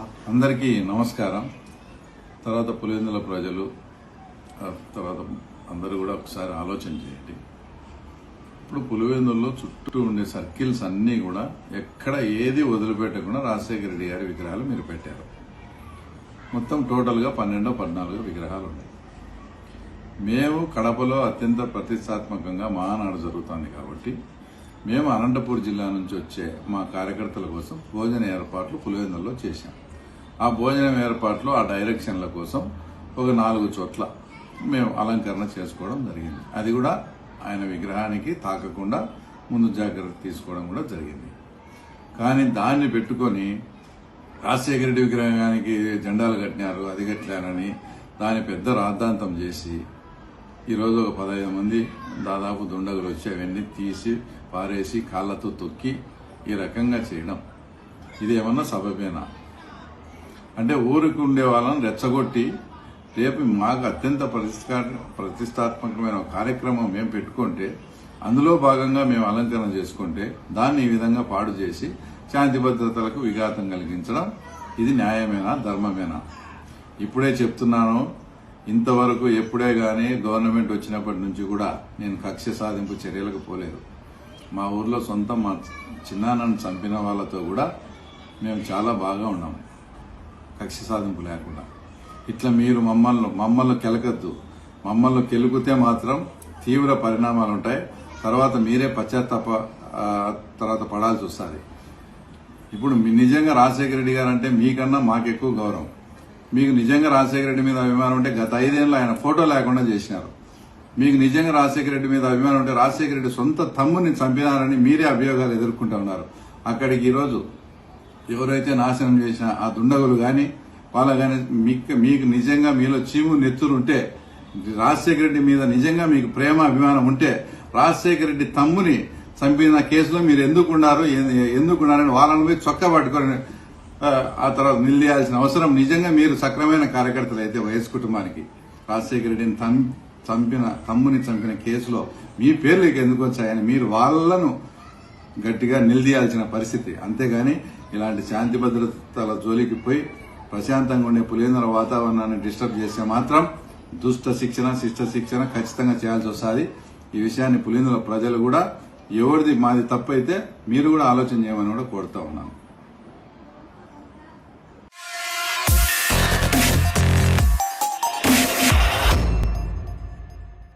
అందరికీ నమస్కారం. తర్వాత పులివెందుల ప్రజలు తర్వాత అందరూ కూడా ఒకసారి ఆలోచన చేయండి. ఇప్పుడు పులివెందుల్లో చుట్టూ ఉండే సర్కిల్స్ అన్నీ కూడా ఎక్కడ ఏది వదిలిపెట్టకుండా రాజశేఖర రెడ్డి గారి విగ్రహాలు మీరు పెట్టారు. మొత్తం టోటల్గా 12-14 విగ్రహాలు ఉన్నాయి. మేము కడపలో అత్యంత ప్రతిష్టాత్మకంగా మహానాడు జరుగుతుంది కాబట్టి మేము అనంతపూర్ జిల్లా నుంచి వచ్చే మా కార్యకర్తల కోసం భోజన ఏర్పాట్లు పులివెందుల్లో చేశాం. ఆ భోజనం ఏర్పాట్లు ఆ డైరెక్షన్ల కోసం ఒక 4 చోట్ల మేము అలంకరణ చేసుకోవడం జరిగింది. అది కూడా ఆయన విగ్రహానికి తాకకుండా ముందు జాగ్రత్త తీసుకోవడం కూడా జరిగింది. కానీ దాన్ని పెట్టుకొని రాజశేఖర రెడ్డి విగ్రహానికి జెండాలు కట్టినారు, అది కట్టినారని దాని పెద్ద రాద్ధాంతం చేసి ఈరోజు ఒక 15 మంది దాదాపు దుండగులు వచ్చి అవన్నీ తీసి పారేసి కాళ్ళతో తొక్కి ఈ రకంగా చేయడం ఇది ఏమన్నా సబబేనా? అంటే ఊరికి ఉండే వాళ్ళని రెచ్చగొట్టి రేపు మాకు అత్యంత ప్రతిష్టాత్మకమైన కార్యక్రమం మేము పెట్టుకుంటే అందులో భాగంగా మేము అలంకరణ చేసుకుంటే దాన్ని ఈ విధంగా పాడు చేసి శాంతి భద్రతలకు విఘాతం కలిగించడం ఇది న్యాయమేనా, ధర్మమేనా? ఇప్పుడే చెప్తున్నాను, ఇంతవరకు ఎప్పుడే గానీ గవర్నమెంట్ వచ్చినప్పటి నుంచి కూడా నేను కక్ష సాధింపు చర్యలకు పోలేదు. మా ఊర్లో సొంతం మా చిన్నాన్నను చంపిన వాళ్ళతో కూడా మేము చాలా బాగా ఉన్నాము, కక్ష సాధింపు లేకుండా. ఇట్లా మీరు మమ్మల్ని కెలకద్దు. మమ్మల్ని కెలుకుతే మాత్రం తీవ్ర పరిణామాలు ఉంటాయి. తర్వాత మీరే పశ్చాత్తాప తర్వాత పడాల్సి వస్తుంది. ఇప్పుడు నిజంగా రాజశేఖర రెడ్డి గారు అంటే మీకన్నా మాకెక్కువ గౌరవం. మీకు నిజంగా రాజశేఖర రెడ్డి మీద అభిమానం ఉంటే గత 5 ఏళ్ళు ఆయన ఫోటో లేకుండా చేసినారు. మీకు నిజంగా రాజశేఖర రెడ్డి మీద అభిమానం ఉంటే రాజశేఖర రెడ్డి సొంత తమ్ముని చంపినారని మీరే అభియోగాలు ఎదుర్కొంటూ ఉన్నారు. అక్కడికి ఈరోజు ఎవరైతే నాశనం చేసిన ఆ దుండగులు కానీ వాళ్ళ కానీ మీకు నిజంగా మీలో చీము నెత్తురుంటే, రాజశేఖర రెడ్డి మీద నిజంగా మీకు ప్రేమ అభిమానం ఉంటే రాజశేఖర రెడ్డి తమ్ముని చంపిన కేసులో మీరు ఎందుకున్నారని వాళ్ళని పోయి చొక్కా పట్టుకొని ఆ తర్వాత నిలదీయాల్సిన అవసరం నిజంగా మీరు సక్రమైన కార్యకర్తలు అయితే వైఎస్ కుటుంబానికి రాజశేఖర రెడ్డిని తమ్ముని చంపిన కేసులో మీ పేర్లకి ఎందుకు వచ్చాయని మీరు వాళ్లను గట్టిగా నిలదీయాల్సిన పరిస్థితి. అంతేగాని ఇలాంటి శాంతి భద్రతల జోలికి పోయి ప్రశాంతంగా ఉండే పులివెందుల వాతావరణాన్ని డిస్టర్బ్ చేస్తే మాత్రం దుష్ట శిక్షణ శిష్ట శిక్షణ ఖచ్చితంగా చేయాల్సి వస్తుంది. ఈ విషయాన్ని పులివెందుల ప్రజలు కూడా ఎవరిది మాది తప్పు అయితే మీరు కూడా ఆలోచన చేయమని కూడా కోరుతా ఉన్నాను.